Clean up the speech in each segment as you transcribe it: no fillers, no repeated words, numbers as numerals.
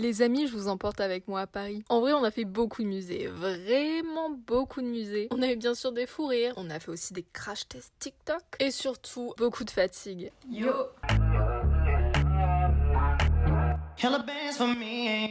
Les amis, je vous emporte avec moi à Paris. En vrai, on a fait beaucoup de musées, vraiment beaucoup de musées. On a eu bien sûr des fous rires, on a fait aussi des crash tests TikTok et surtout beaucoup de fatigue. Yo. Hella bands for me and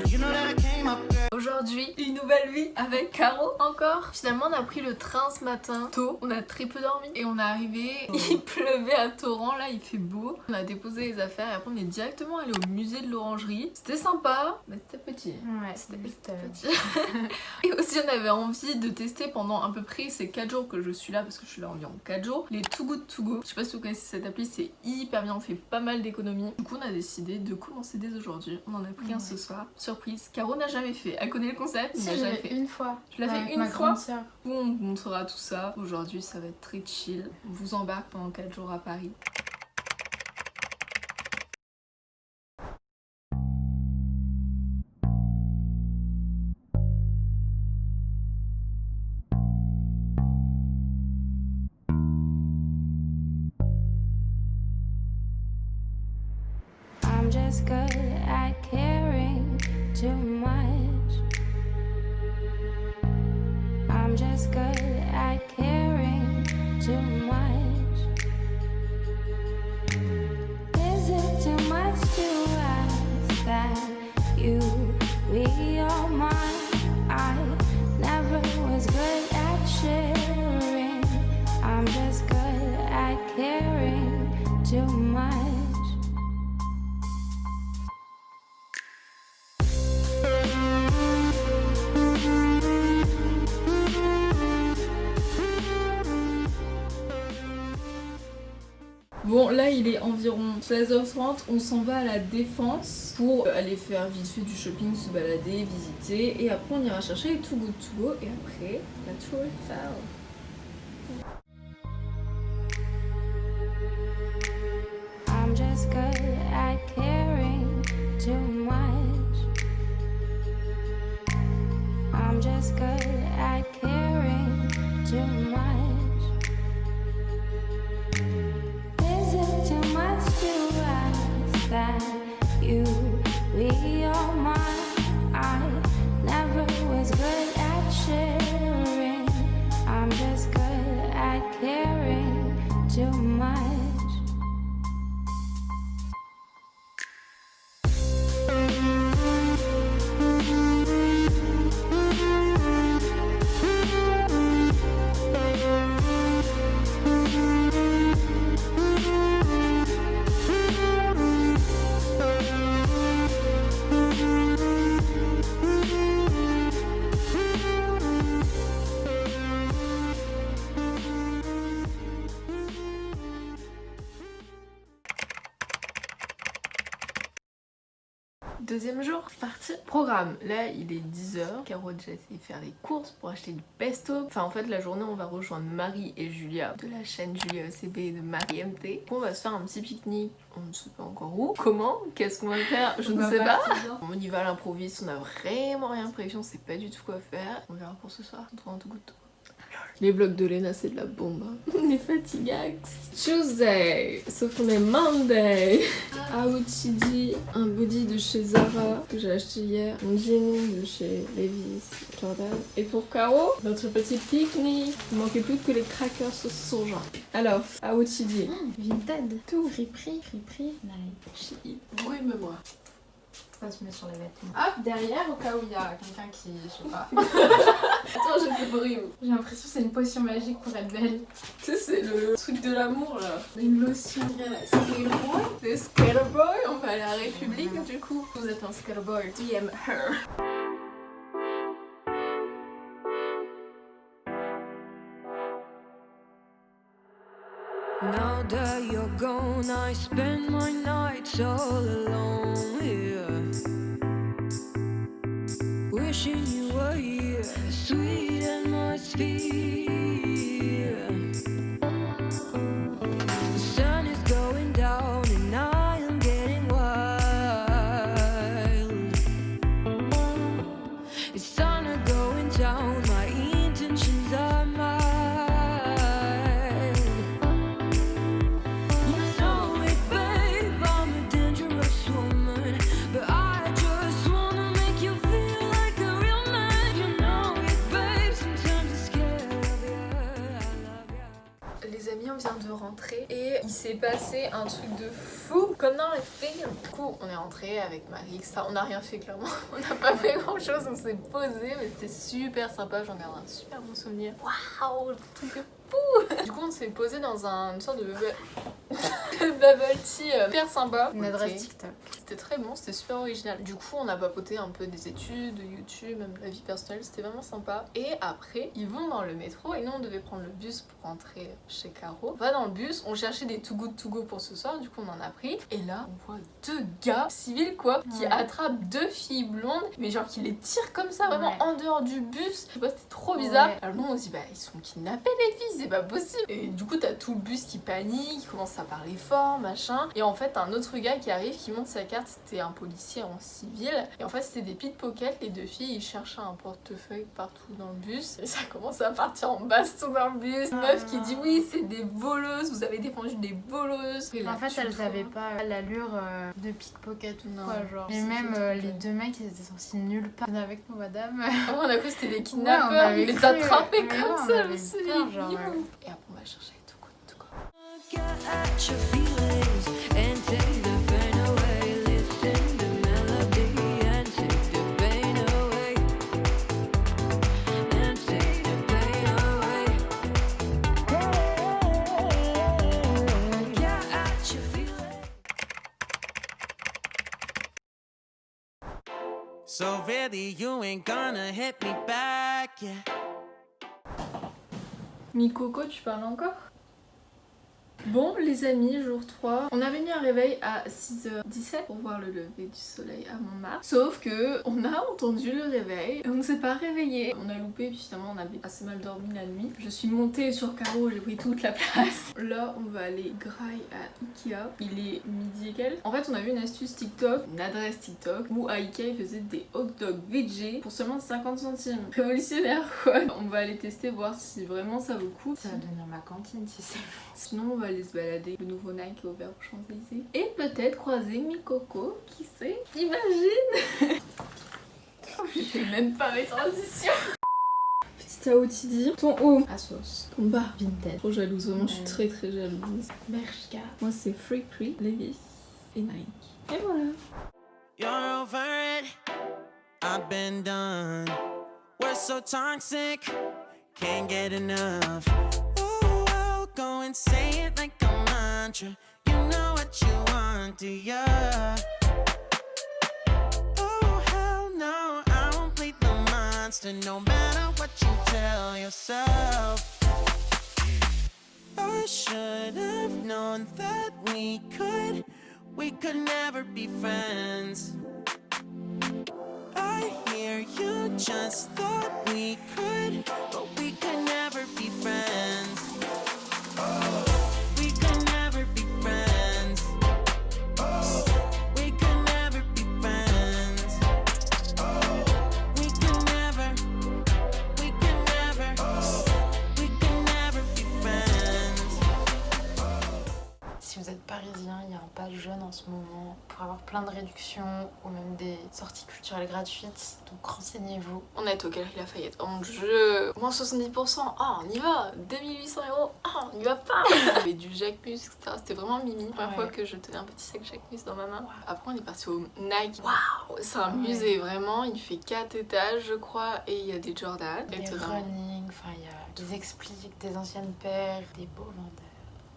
you know that I came up girl. Aujourd'hui, une nouvelle vie avec Caro encore. Finalement, on a pris le train ce matin tôt. On a très peu dormi et on est arrivé. Il pleuvait à torrent. Là, il fait beau. On a déposé les affaires et après, on est directement allé au musée de l'Orangerie. C'était sympa, mais c'était petit. Ouais, C'était petit. Et aussi, on avait envie de tester pendant à peu près ces 4 jours que je suis là, parce que je suis là environ 4 jours, les Too Good To Go. Je sais pas si vous connaissez cette appli, c'est hyper bien. On fait pas mal d'économies. Du coup, on a décidé de commencer dès aujourd'hui. On en a pris un ce soir. Surprise. Caro n'a jamais fait. Elle connaît le concept, Si, mais je jamais l'ai fait. fait une fois. Tu l'as fait Avec une ma fois. grande sœur. On vous montrera tout ça. Aujourd'hui, ça va être très chill. On vous embarque pendant 4 jours à Paris. I'm just good at caring too much. I'm just good at caring too much. Is it too much to ask that you be all mine? I never was good at sharing. I'm just good at caring too much. Bon, là il est environ 16h30, on s'en va à la Défense pour aller faire vite fait du shopping, se balader, visiter, et après on ira chercher les Too Good To Go, et après la Tour Eiffel. I'm just good at caring too much. I'm just good at caring too much. Is it too much to ask that you be all mine? I never was good at sharing. I'm just good at caring too much. Deuxième jour, c'est parti. Programme, là il est 10h. Caro a déjà essayé de faire les courses pour acheter du pesto. Enfin en fait la journée on va rejoindre Marie et Julia de la chaîne Julia OCB et de Marie MT. On va se faire un petit pique-nique, on ne sait pas encore où. Comment? Qu'est-ce qu'on va faire? Je ne sais pas. On y va à l'improviste, on a vraiment rien prévu, on sait pas du tout quoi faire. On verra pour ce soir. On tout goût. Les vlogs de Lena c'est de la bombe. On est fatiguax. Tuesday, sauf qu'on est Monday. Outidi, un body de chez Zara que j'ai acheté hier. Un jean de chez Levi's Jordan. Et pour Caro, notre petit pique-nique. Il manquait plus que les crackers sauce soja. Alors, Outidi. Vinted. Tout. Friperie. Chez Brume-moi. Ça se met sur les vêtements. Hop, Derrière, au cas où il y a quelqu'un qui, je sais pas. attends, je te brume. J'ai l'impression que c'est une potion magique pour être belle. Tu sais, c'est le truc de l'amour là. Une lotion. C'est Skaterboy, on va à la République du coup. Vous êtes un Skaterboy, DM her. Now that you're gone, I spend my nights all alone here, wishing you were here, sweet atmosphere. The sun is going down and I am getting wild. It's thunder going down, my intentions are mild. You know it, babe, I'm a dangerous s'est passé un truc de fou, comme dans les films. Du coup, on est rentré avec Marie, ça, on n'a rien fait clairement. On n'a pas fait grand chose, on s'est posé, mais c'était super sympa. J'en garde un super bon souvenir. Waouh, le truc de fou. Du coup, on s'est posé dans une sorte de bubble tea super sympa. Une adresse TikTok. C'était très bon, c'était super original. Du coup, on a papoté un peu des études, de YouTube, même de la vie personnelle, c'était vraiment sympa. Et après, ils vont dans le métro et nous, on devait prendre le bus pour rentrer chez Caro. On va dans le bus, on cherchait des Too Good To Go pour ce soir, du coup, on en a pris. Et là, on voit deux gars civils, quoi, qui attrapent deux filles blondes, mais genre qui les tirent comme ça, vraiment en dehors du bus. Je sais pas, c'était trop bizarre. Alors nous, on se dit, bah, ils sont kidnappés, les filles, c'est pas possible. Et du coup, t'as tout le bus qui panique, qui commence à parler fort, machin. Et en fait, un autre gars qui arrive, qui monte sa carte, c'était un policier en civil. Et en fait, c'était des pickpockets. Les deux filles, ils cherchaient un portefeuille partout dans le bus. Et ça commence à partir en baston dans le bus. Une meuf qui dit oui, c'est des voleuses, vous avez défendu des voleuses. Et En fait, elles avaient pas l'allure de pickpocket ou Non. quoi, genre. Et C'est même tout. les deux mecs, ils étaient sortis nulle part. Venez avec nous, madame. Ah, on a cru que c'était des Ouais, kidnappeurs. on avait Ils les cru, attrapaient ouais, comme on ça. avait Je me suis dit, peur, genre, youhou. ouais. Et après, on va chercher tout coup, tout coup. Get at your feelings and take the pain away. Listen to melody and take the pain away. And take the pain away. Get at your feelings. So really, you ain't gonna hit me back, yeah. Mi-Coco, tu parles encore? Bon les amis, jour 3, on avait mis un réveil à 6h17 pour voir le lever du soleil à Montmartre. Sauf que on a entendu le réveil et on ne s'est pas réveillé. On a loupé, puis finalement on avait assez mal dormi la nuit. Je suis montée sur Caro, j'ai pris toute la place. Là on va aller graille à Ikea. Il est midi et quelques. En fait on a vu une astuce TikTok, une adresse TikTok où à Ikea ils faisaient des hot dogs veggie pour seulement 50 centimes. Révolutionnaire quoi. On va aller tester, voir si vraiment ça vaut le coup. Ça va devenir ma cantine si c'est bon. Sinon on va aller se balader. Le nouveau Nike est ouvert aux Champs-Élysées. Et peut-être croiser Mi-Coco, qui sait? Imagine. Je fais même pas mes transitions. Petit outidi. Ton haut À sauce. ton bas. Vintage. Trop jalouse, vraiment je suis très très jalouse. Bershka. Moi c'est Free Free, Levi's et Nike. Et voilà. You're over it, I've been done. We're so toxic, can't get enough. Ooh, I'll go and say it like a mantra. You know what you want, do ya? Oh, hell no, I won't play the monster no matter what you tell yourself. I should have known that we could never be friends. I hear you just thought we could, but we could never be friends. We could never be friends. We could never be friends. We could never, we could never, we could never be friends. Si vous êtes parisien, il y a un page jeune en ce moment pour avoir plein de réductions ou même des sorties culturelles gratuites. Donc renseignez-vous. On est au Galeries Lafayette. Oh mon dieu. Moins 70%. Ah on y va. 2800 €. Ah on y va pas. Il y avait du Jacquemus, etc. C'était vraiment mimi. Première Ouais. fois que je tenais un petit sac Jacquemus dans ma main. Après on est parti au Nike. Waouh. C'est un musée vraiment. Il fait 4 étages je crois. Et il y a des Jordan. Des running, enfin il y a des expliques, des anciennes paires, des beaux vendeurs.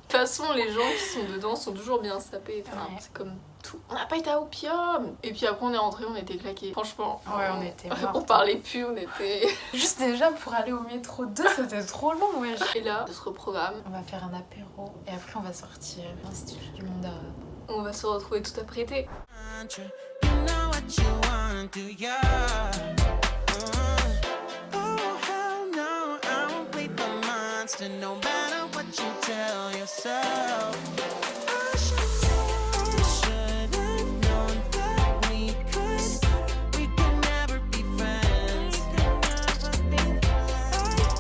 De toute façon, les gens qui sont dedans sont toujours bien sapés. Enfin, Ouais. c'est comme tout. On n'a pas été à Opium. Et puis après, on est rentré, on était claqués. Franchement, Ouais, on était morts. on parlait plus, on était. Juste déjà pour aller au métro 2, c'était trop long, wesh. Et là, on se reprogramme. On va faire un apéro et après on va sortir à l'Institut du monde arabe. On va se retrouver tout apprêté. Mantra. You know what you want, do ya? Oh, hell no, I won't play the monster no matter what you tell yourself. I should have known that we could never be friends.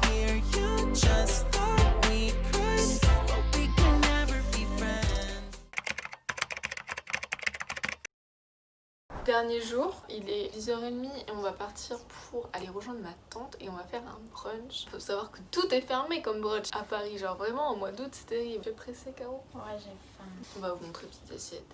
I hear you just thought we could, but we could never be friends. Dernier jour, il est 10h30 et on va partir pour aller rejoindre ma tante et on va faire un brunch. Faut savoir que tout est fermé comme brunch à Paris, genre vraiment en mois d'août c'est terrible. J'ai pressé Caro. Ouais, j'ai faim. On va vous montrer petite assiette.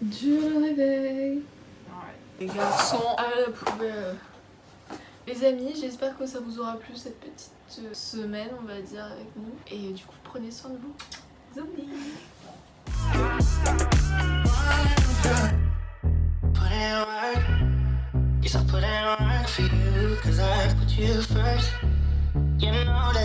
Dieu le réveil. Les garçons à la poubelle. Les amis, j'espère que ça vous aura plu cette petite semaine, on va dire, avec nous. Et du coup, prenez soin de vous. Zombies. Put in work. Yes, I put in work for you, 'cause I put you first. You know that.